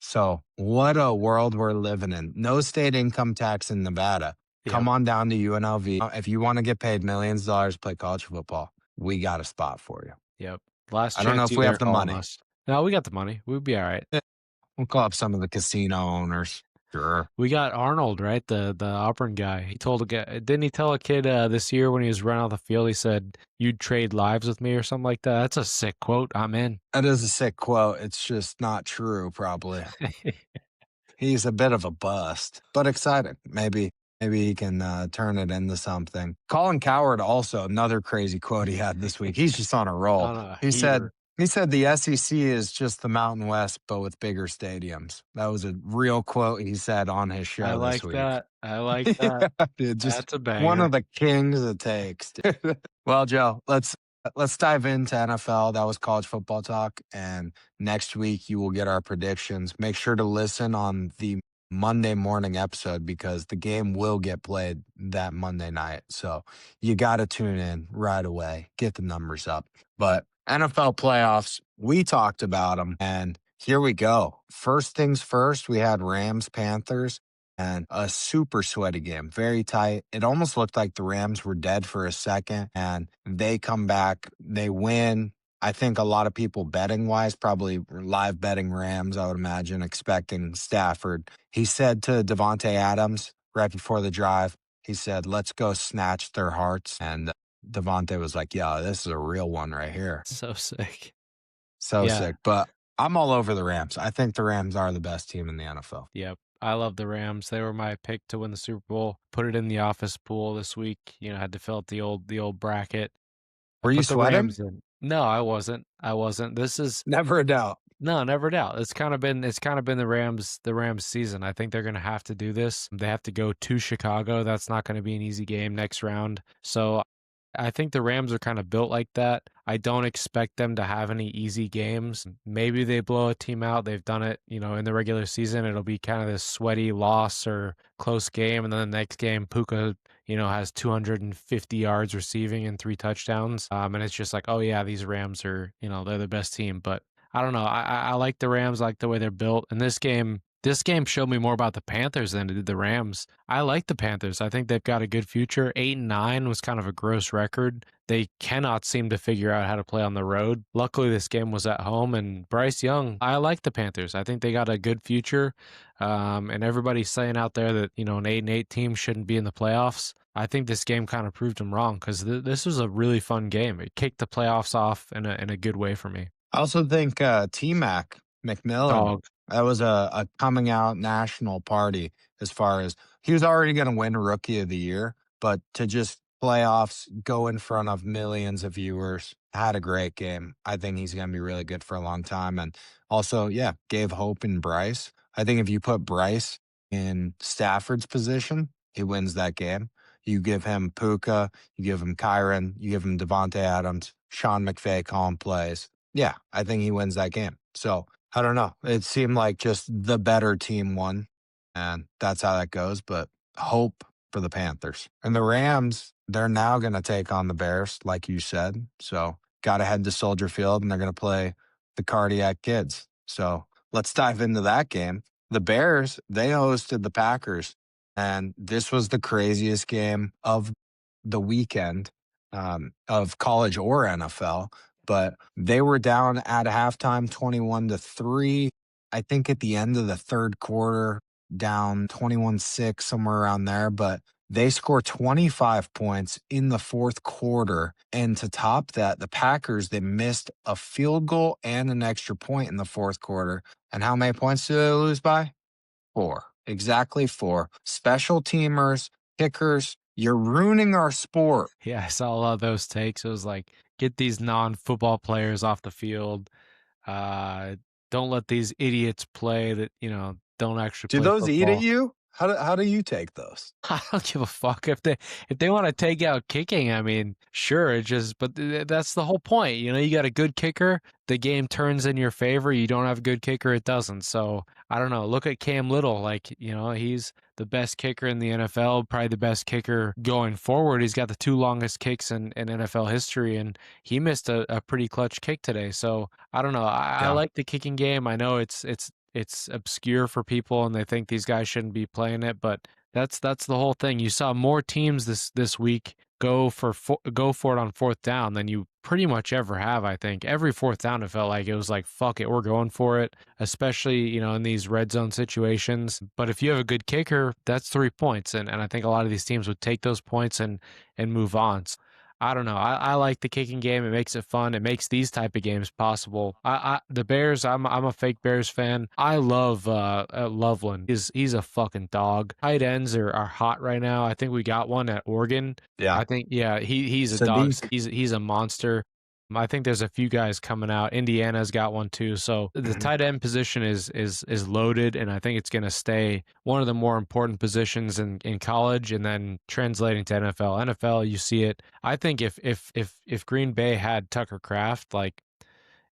So, what a world we're living in. No state income tax in Nevada. Yep. Come on down to UNLV. If you want to get paid millions of dollars to play college football, we got a spot for you. Yep. Last I don't know chance if you we there have the calling money. us. No, we got the money. We'll be all right. Eh, we'll call up some of the casino owners. Sure. We got Arnold, right? The Auburn guy. He told a guy, didn't he tell a kid this year when he was running off the field, he said, "You'd trade lives with me," or something like that. That's a sick quote. I'm in. That is a sick quote. It's just not true, probably. He's a bit of a bust, but exciting. Maybe he can turn it into something. Colin Coward also another crazy quote he had this week. He's just on a roll. On a He said heater. he said the SEC is just the Mountain West, but with bigger stadiums. That was a real quote he said on his I show this like week. that. I like that. Yeah, dude, just That's a one banger. of the kings of takes. Dude. Well, Joe, let's dive into NFL. That was college football talk, and next week you will get our predictions. Make sure to listen on the Monday morning episode because the game will get played that Monday night. So you got to tune in right away, get the numbers up. But NFL playoffs, we talked about them, and Here we go. First things first, we had Rams Panthers and a super sweaty game, very tight. It almost looked like the Rams were dead for a second and they come back, they win. I think a lot of people betting wise probably were live betting Rams, I would imagine, expecting Stafford. He said to Devontae Adams right before the drive, he said, "Let's go snatch their hearts." And Devontae was like, "Yeah, this is a real one right here." So sick. So Yeah. sick. But I'm all over the Rams. I think the Rams are the best team in the NFL. Yep. I love the Rams. They were my pick to win the Super Bowl. Put it in the office pool this week. Had to fill out the old bracket. I Were you put the sweating? Rams in. No, I wasn't. I wasn't. This is Never a doubt. no, never doubt. It's kind of been the Rams season. I think they're going to have to do this. They have to go to Chicago. That's not going to be an easy game next round. So I think the Rams are kind of built like that. I don't expect them to have any easy games. Maybe they blow a team out. They've done it, in the regular season. It'll be kind of this sweaty loss or close game. And then the next game, Puka, has 250 yards receiving and 3 touchdowns. And it's just like, oh, yeah, these Rams are, they're the best team. But I don't know. I like the Rams, I like the way they're built. And this game showed me more about the Panthers than it did the Rams. I like the Panthers. I think they've got a good future. 8-9 was kind of a gross record. They cannot seem to figure out how to play on the road. Luckily, this game was at home, and Bryce Young, I like the Panthers. I think they got a good future. And everybody's saying out there that, an 8-8 team shouldn't be in the playoffs. I think this game kind of proved them wrong because this was a really fun game. It kicked the playoffs off in a good way for me. I also think T-Mac McMillan, Dog. that was a coming out national party as far as he was already going to win Rookie of the Year, but to just playoffs, go in front of millions of viewers, had a great game. I think he's going to be really good for a long time. And also, yeah, gave hope in Bryce. I think if you put Bryce in Stafford's position, he wins that game. You give him Puka, you give him Kyron, you give him Devontae Adams, Sean McVay calling plays. Yeah, I think he wins that game. So I don't know. It seemed like just the better team won, and that's how that goes. But hope for the Panthers. And the Rams, they're now going to take on the Bears, like you said. So got to head to Soldier Field, and they're going to play the Cardiac Kids. So let's dive into that game. The Bears, they hosted the Packers, and this was the craziest game of the weekend of college or NFL. But they were down at halftime 21-3. I think at the end of the third quarter, down 21-6, somewhere around there. But they scored 25 points in the fourth quarter. And to top that, the Packers, they missed a field goal and an extra point in the fourth quarter. And how many points did they lose by? 4. Exactly 4. Special teamers, kickers, you're ruining our sport. Yeah, I saw a lot of those takes. It was like, get these non-football players off the field. Uh, don't let these idiots play that, don't actually Do play those eat at football. you? How do you take those? I don't give a fuck if they want to take out kicking. I mean, sure, but that's the whole point. You got a good kicker, the game turns in your favor. You don't have a good kicker, it doesn't. So I don't know. Look at Cam Little, like he's the best kicker in the NFL, probably the best kicker going forward. He's got the 2 longest kicks in NFL history, and he missed a pretty clutch kick today. So I don't know. I Yeah. like the kicking game. I know it's obscure for people and they think these guys shouldn't be playing it, but that's the whole thing. You saw more teams this week go for it on fourth down than you pretty much ever have. I think every fourth down it felt like it was like, fuck it, we're going for it, especially in these red zone situations. But if you have a good kicker, that's 3 points, and I think a lot of these teams would take those points and move on. So, I don't know. I like the kicking game. It makes it fun. It makes these type of games possible. The Bears. I'm a fake Bears fan. I love Loveland. He's a fucking dog. Tight ends are hot right now. I think we got one at Oregon. Yeah. I think he's a dog. Sadiq. He's a monster. I think there's a few guys coming out. Indiana's got one too. So the Mhm. tight end position is loaded, and I think it's going to stay one of the more important positions in college, and then translating to NFL. NFL, you see it. I think if Green Bay had Tucker Kraft, like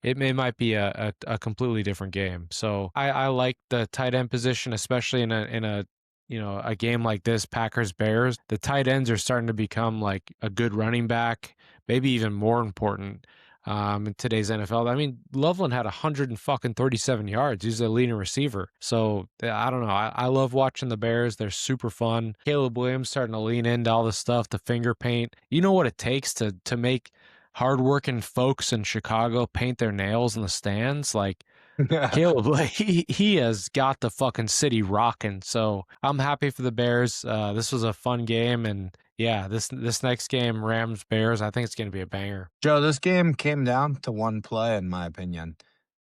it might be a completely different game. So I like the tight end position, especially in a a game like this, Packers Bears. The tight ends are starting to become like a good running back, maybe even more important. in today's NFL. I mean, Loveland had 137 yards. He's a leading receiver. So I don't know. I love watching the Bears. They're super fun. Caleb Williams starting to lean into all the stuff, the finger paint. You know what it takes to make hardworking folks in Chicago paint their nails in the stands? Like Caleb, like he has got the fucking city rocking. So I'm happy for the Bears. This was a fun game, and yeah, this next game, Rams Bears, I think it's gonna be a banger. Joe, this game came down to one play, in my opinion,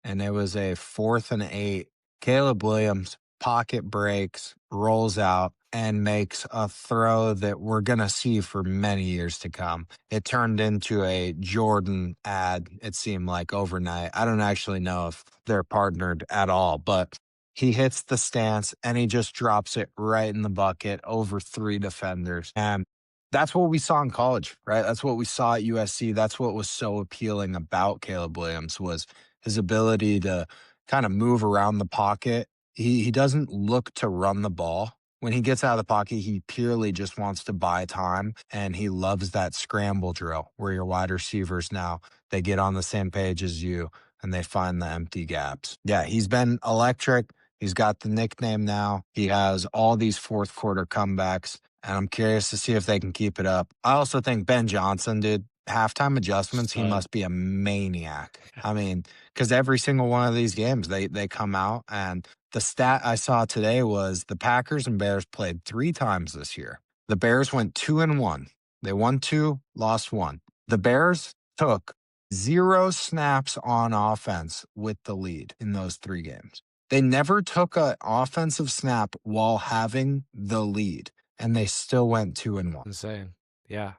and it was a 4th and 8. Caleb Williams pocket breaks, rolls out, and makes a throw that we're going to see for many years to come. It turned into a Jordan ad, it seemed like overnight. I don't actually know if they're partnered at all, but he hits the stance and he just drops it right in the bucket over 3 defenders. And that's what we saw in college, right? That's what we saw at USC. That's what was so appealing about Caleb Williams was his ability to kind of move around the pocket. He doesn't look to run the ball. When he gets out of the pocket, he purely just wants to buy time, and he loves that scramble drill where your wide receivers now they get on the same page as you and they find the empty gaps. Yeah, he's been electric. He's got the nickname now. He has all these fourth quarter comebacks, and I'm curious to see if they can keep it up. I also think Ben Johnson, dude, halftime adjustments, he Stud. must be a maniac. I mean, because every single one of these games, they come out, and the stat I saw today was the Packers and Bears played 3 times this year. The Bears went 2-1. They won 2, lost 1. The Bears took 0 snaps on offense with the lead in those 3 games. They never took an offensive snap while having the lead, and they still went 2-1. Insane. Yeah.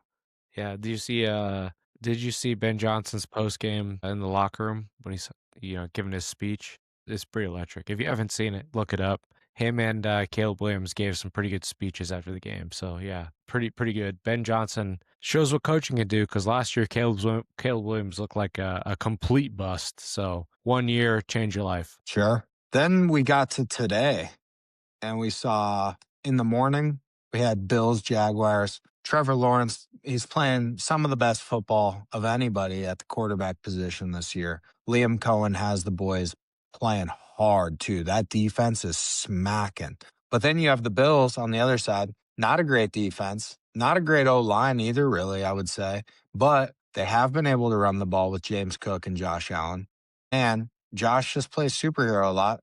Yeah. Did you see Ben Johnson's post game in the locker room when he's giving his speech? It's pretty electric. If you haven't seen it, look it up. Him and Caleb Williams gave some pretty good speeches after the game. So yeah, pretty good. Ben Johnson shows what coaching can do because last year Caleb Williams looked like a complete bust. So 1 year change your life. Sure. Then we got to today, and we saw in the morning, we had Bills, Jaguars. Trevor Lawrence, he's playing some of the best football of anybody at the quarterback position this year. Liam Cohen has the boys playing hard, too. That defense is smacking. But then you have the Bills on the other side. Not a great defense, not a great O line either, really, I would say. But they have been able to run the ball with James Cook and Josh Allen. And Josh just plays superhero a lot,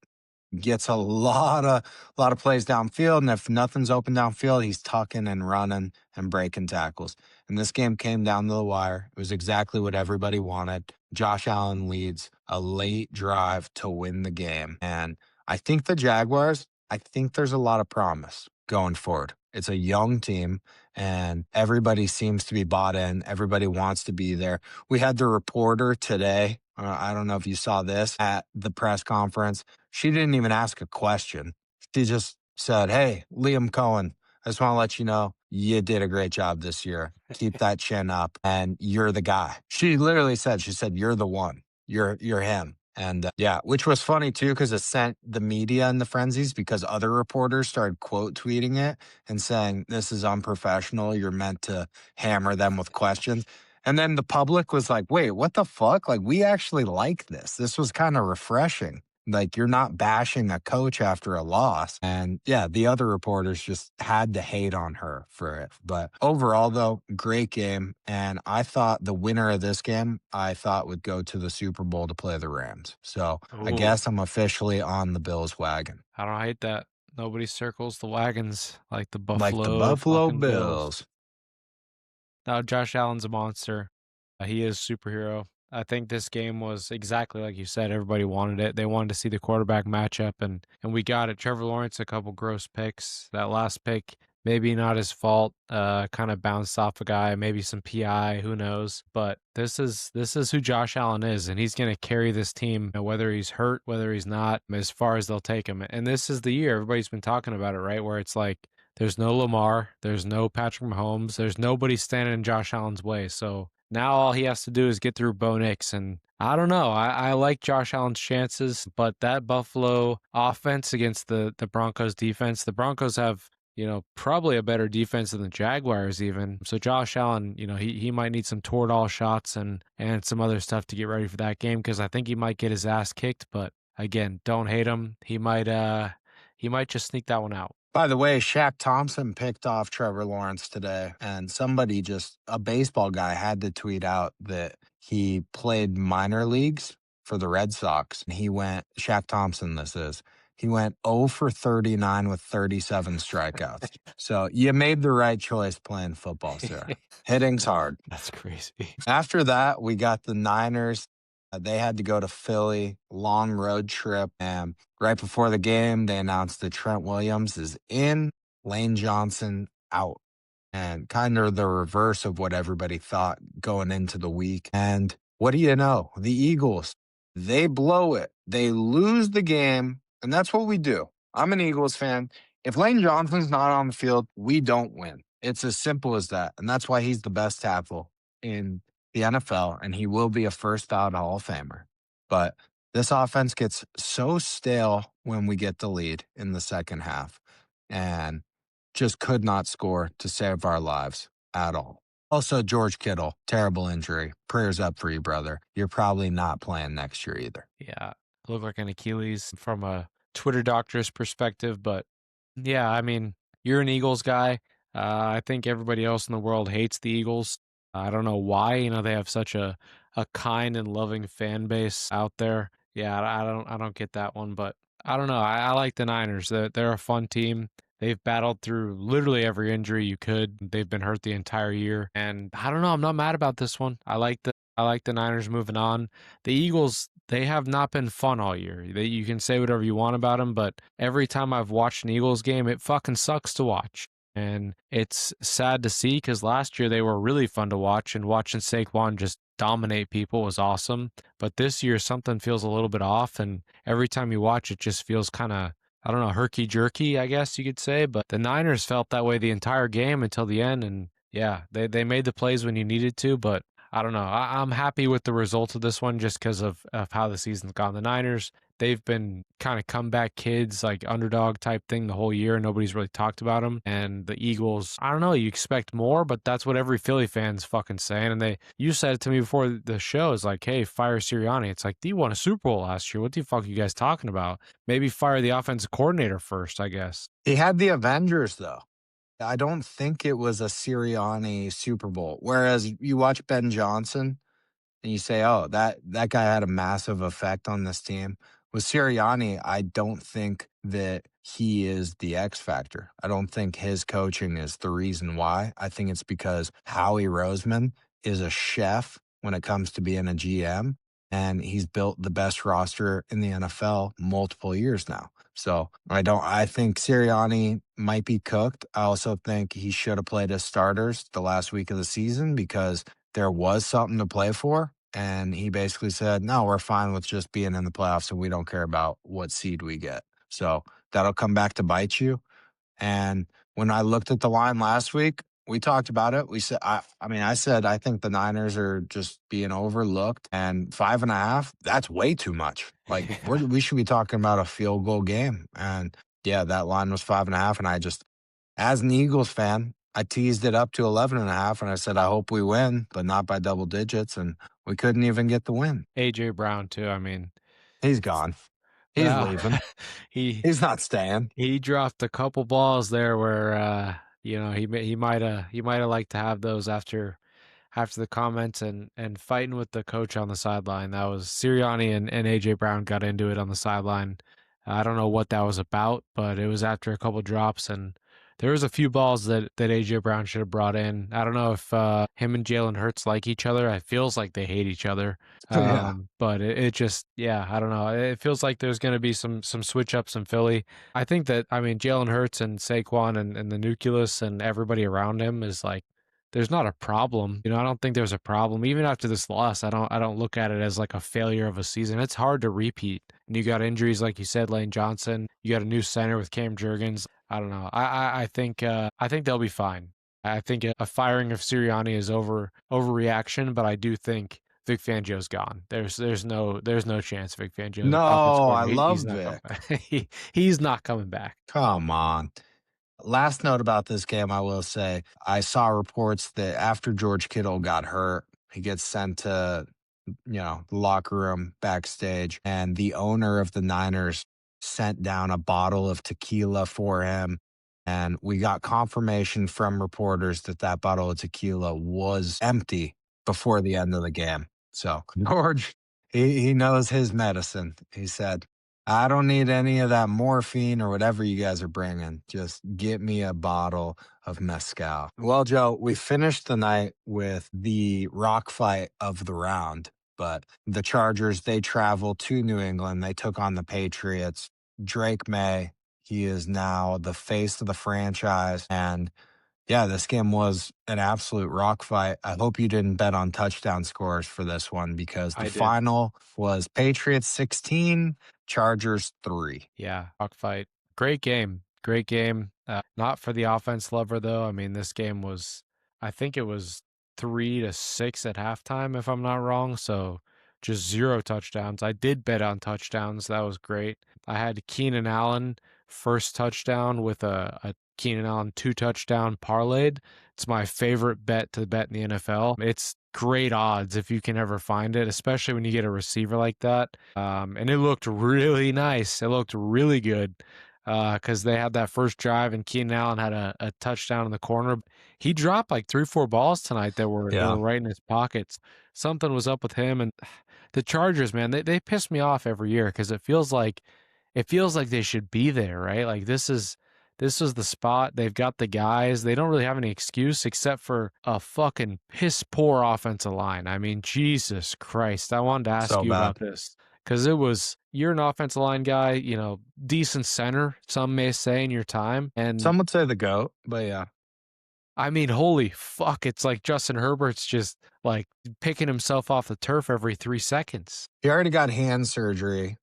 gets a lot of plays downfield, and if nothing's open downfield, he's tucking and running and breaking tackles. And this game came down to the wire. It was exactly what everybody wanted. Josh Allen leads a late drive to win the game. And I think the Jaguars, I think there's a lot of promise going forward. It's a young team, and everybody seems to be bought in. Everybody wants to be there. We had the reporter today. I don't know if you saw this at the press conference. She didn't even ask a question. She just said, "Hey, Liam Cohen, I just want to let you know you did a great job this year. Keep that chin up, and you're the guy." She literally said, "She said you're the one. You're him." And yeah, which was funny too because it sent the media in the frenzies because other reporters started quote tweeting it and saying this is unprofessional. You're meant to hammer them with questions. And then the public was like, wait, what the fuck? Like, we actually like this. This was kind of refreshing. Like, you're not bashing a coach after a loss. And yeah, the other reporters just had to hate on her for it. But overall, though, great game. And I thought the winner of this game, I thought would go to the Super Bowl to play the Rams. So I Ooh, guess I'm officially on the Bills wagon, I don't hate that. Nobody circles the wagons like the like the Buffalo Buffalo fucking Bills. Bills. Now, Josh Allen's a monster. He is superhero. I think this game was exactly like you said. Everybody wanted it. They wanted to see the quarterback matchup, and we got it. Trevor Lawrence, a couple gross picks. That last pick, maybe not his fault. Kind of bounced off a guy, maybe some PI. Who knows? But this is who Josh Allen is, and he's going to carry this team, whether he's hurt, whether he's not, as far as they'll take him. And this is the year everybody's been talking about it, right? Where it's like there's no Lamar, there's no Patrick Mahomes, there's nobody standing in Josh Allen's way. So now all he has to do is get through Bo Nix. And I don't know. I like Josh Allen's chances, but that Buffalo offense against the Broncos defense, the Broncos have probably a better defense than the Jaguars even. So Josh Allen, he might need some Toradol shots and some other stuff to get ready for that game because I think he might get his ass kicked. But again, don't hate him. He might just sneak that one out. By the way, Shaq Thompson picked off Trevor Lawrence today, and a baseball guy, had to tweet out that he played minor leagues for the Red Sox. And Shaq Thompson, he went 0 for 39 with 37 strikeouts. So you made the right choice playing football, sir. Hitting's hard. That's crazy. After that, we got the Niners. They had to go to Philly, long road trip. And right before the game, they announced that Trent Williams is in, Lane Johnson out. And kind of the reverse of what everybody thought going into the week. And what do you know? The Eagles, they blow it. They lose the game. And that's what we do. I'm an Eagles fan. If Lane Johnson's not on the field, we don't win. It's as simple as that. And that's why he's the best tackle in the NFL, and he will be a first ballot Hall of Famer. But this offense gets so stale when we get the lead in the second half and just could not score to save our lives at all. Also, George Kittle, terrible injury. Prayers up for you, brother. You're probably not playing next year either. Yeah, look like an Achilles from a Twitter doctor's perspective, but yeah, I mean, you're an Eagles guy. I think everybody else in the world hates the Eagles. I don't know why. They have such a kind and loving fan base out there. Yeah, I don't get that one, but I don't know. I like the Niners. They're a fun team. They've battled through literally every injury you could. They've been hurt the entire year, and I don't know. I'm not mad about this one. I like the Niners moving on. The Eagles, they have not been fun all year. You can say whatever you want about them, but every time I've watched an Eagles game, it fucking sucks to watch. And it's sad to see because last year they were really fun to watch, and watching Saquon just dominate people was awesome. But this year, something feels a little bit off, and every time you watch it, just feels kind of, I don't know, herky jerky, I guess you could say. But the Niners felt that way the entire game until the end, and yeah, they made the plays when you needed to, but I don't know. I'm happy with the result of this one just because of how the season's gone. The Niners, they've been kind of comeback kids, like underdog type thing the whole year. Nobody's really talked about them. And the Eagles, I don't know. You expect more, but that's what every Philly fan's fucking saying. And you said it to me before the show. Is like, hey, fire Sirianni. It's like, you won a Super Bowl last year. What the fuck are you guys talking about? Maybe fire the offensive coordinator first, I guess. He had the Avengers, though. I don't think it was a Sirianni Super Bowl. Whereas you watch Ben Johnson and you say, "Oh, that guy had a massive effect on this team." With Sirianni, I don't think that he is the X factor. I don't think his coaching is the reason why. I think it's because Howie Roseman is a chef when it comes to being a GM, and he's built the best roster in the NFL multiple years now. So I think Sirianni might be cooked. I also think he should have played his starters the last week of the season because there was something to play for. And he basically said, no, we're fine with just being in the playoffs and we don't care about what seed we get. So that'll come back to bite you. And when I looked at the line last week, we talked about it. We said, I said, I think the Niners are just being overlooked, and 5.5, that's way too much. Like we should be talking about a field goal game. And yeah, that line was 5.5. And as an Eagles fan, I teased it up to 11.5. And I said, I hope we win, but not by double digits. And we couldn't even get the win. A.J. Brown, too. I mean, he's gone. He's leaving. He's not staying. He dropped a couple balls there where he might have liked to have those after the comments and fighting with the coach on the sideline. That was Sirianni and AJ Brown got into it on the sideline. I don't know what that was about, but it was after a couple drops, and there was a few balls that AJ Brown should have brought in. I don't know if him and Jalen Hurts like each other. It feels like they hate each other. Yeah. But it just, I don't know. It feels like there's going to be some switch ups in Philly. I think that, Jalen Hurts and Saquon and the nucleus and everybody around him is like, there's not a problem. I don't think there's a problem. Even after this loss, I don't look at it as like a failure of a season. It's hard to repeat. And you got injuries, like you said, Lane Johnson. You got a new center with Cam Jurgens. I don't know. I think they'll be fine. I think a firing of Sirianni is overreaction, but I do think Vic Fangio's gone. There's no chance Vic Fangio. No, I love Vic. He's not coming back. Come on. Last note about this game, I will say, I saw reports that after George Kittle got hurt, he gets sent to, the locker room backstage, and the owner of the Niners sent down a bottle of tequila for him. And we got confirmation from reporters that that bottle of tequila was empty before the end of the game. So George, he knows his medicine. He said, I don't need any of that morphine or whatever you guys are bringing. Just get me a bottle of mezcal. Well, Joe, we finished the night with the rock fight of the round, but the Chargers, they traveled to New England. They took on the Patriots. Drake May, he is now the face of the franchise. And yeah, this game was an absolute rock fight. I hope you didn't bet on touchdown scores for this one because the I did. final was Patriots 16, Chargers 3. Yeah, rock fight. Great game. Great game. Not for the offense lover though. I mean, this game was, I think it was 3-6 at halftime, if I'm not wrong. So just zero touchdowns. I did bet on touchdowns. That was great. I had Keenan Allen first touchdown with a Keenan Allen 2 touchdown parlayed. It's my favorite bet to bet in the NFL. It's great odds if you can ever find it, especially when you get a receiver like that. And it looked really nice. It looked really good because they had that first drive and Keenan Allen had a touchdown in the corner. He dropped like 3-4 balls tonight that were Yeah. right in his pockets. Something was up with him, and the Chargers, man, they piss me off every year because it feels like they should be there, right? Like this is the spot. They've got the guys. They don't really have any excuse except for a fucking piss poor offensive line. I mean, Jesus Christ. I wanted to ask So you about bad. this because you're an offensive line guy, decent center, some may say in your time. And Some would say the GOAT, but yeah. I mean, holy fuck, it's like Justin Herbert's just like picking himself off the turf every 3 seconds. He already got hand surgery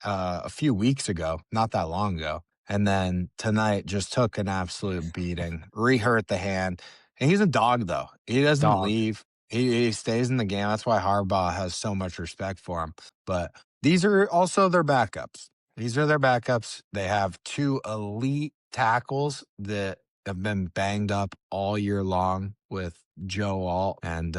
a few weeks ago, not that long ago. And then tonight just took an absolute beating, re-hurt the hand. And he's a dog, though. He doesn't Dog. leave. He stays in the game. That's why Harbaugh has so much respect for him. But these are also their backups. These are their backups. They have two elite tackles that have been banged up all year long with Joe Alt and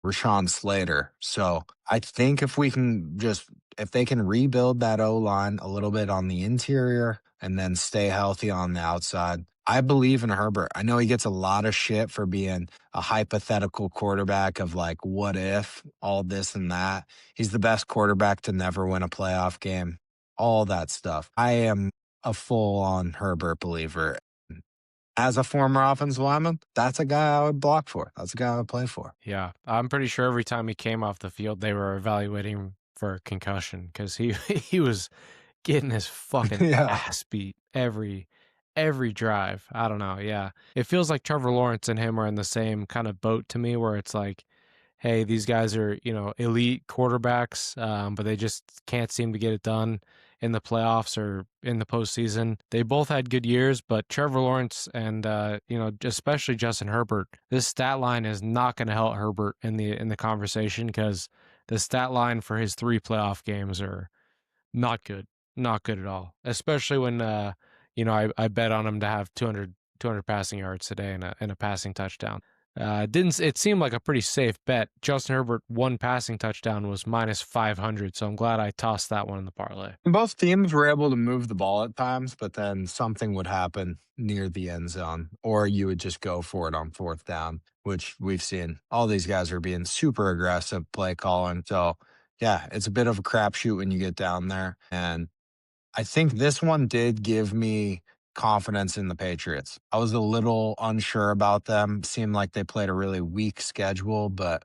Rashawn Slater. So I think if they can rebuild that O line a little bit on the interior and then stay healthy on the outside, I believe in Herbert. I know he gets a lot of shit for being a hypothetical quarterback of like, what if, all this and that. He's the best quarterback to never win a playoff game, all that stuff. I am a full on Herbert believer. As a former offensive lineman, that's a guy I would block for. That's a guy I would play for. Yeah, I'm pretty sure every time he came off the field, they were evaluating him for a concussion because he he was getting his fucking Yeah. ass beat every drive. I don't know. Yeah, it feels like Trevor Lawrence and him are in the same kind of boat to me, where it's like, hey, these guys are elite quarterbacks, but they just can't seem to get it done in the playoffs or in the postseason. They both had good years, but Trevor Lawrence and especially Justin Herbert, this stat line is not going to help Herbert in the conversation because the stat line for his 3 playoff games are not good, not good at all. Especially when I bet on him to have 200 passing yards today and a passing touchdown. Didn't it seemed like a pretty safe bet? Justin Herbert one passing touchdown was minus 500, so I'm glad I tossed that one in the parlay. Both teams were able to move the ball at times, but then something would happen near the end zone, or you would just go for it on fourth down, which we've seen. All these guys are being super aggressive play calling. So, yeah, it's a bit of a crapshoot when you get down there. And I think this one did give me confidence in the Patriots. I was a little unsure about them. Seemed like they played a really weak schedule, but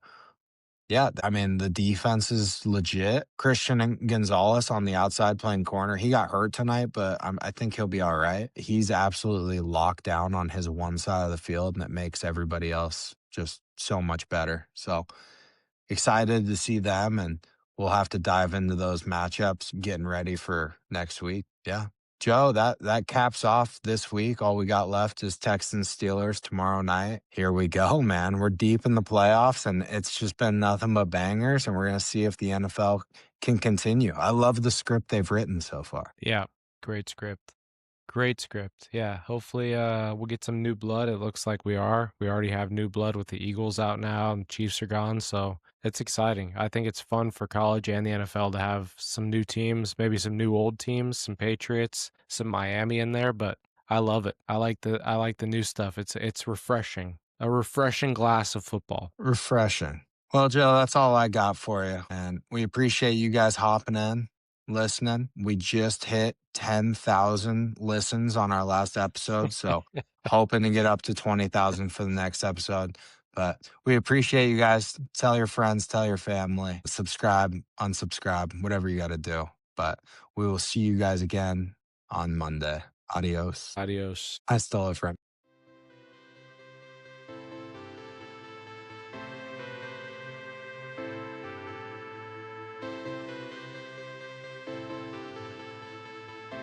yeah, I mean, the defense is legit. Christian Gonzalez on the outside playing corner. He got hurt tonight, but I think he'll be all right. He's absolutely locked down on his one side of the field, and it makes everybody else just so much better. So excited to see them, and we'll have to dive into those matchups, getting ready for next week. Yeah. Joe, that caps off this week. All we got left is Texans Steelers tomorrow night. Here we go, man. We're deep in the playoffs, and it's just been nothing but bangers, and we're going to see if the NFL can continue. I love the script they've written so far. Yeah, great script. Great script. Yeah. Hopefully we'll get some new blood. It looks like we are. We already have new blood with the Eagles out now and the Chiefs are gone. So it's exciting. I think it's fun for college and the NFL to have some new teams, maybe some new old teams, some Patriots, some Miami in there, but I love it. I like the new stuff. It's refreshing. A refreshing glass of football. Refreshing. Well, Joe, that's all I got for you. And we appreciate you guys hopping in, listening. We just hit 10,000 listens on our last episode. So hoping to get up to 20,000 for the next episode. But we appreciate you guys. Tell your friends, tell your family, subscribe, unsubscribe, whatever you got to do. But we will see you guys again on Monday. Adios. Adios. I stole it from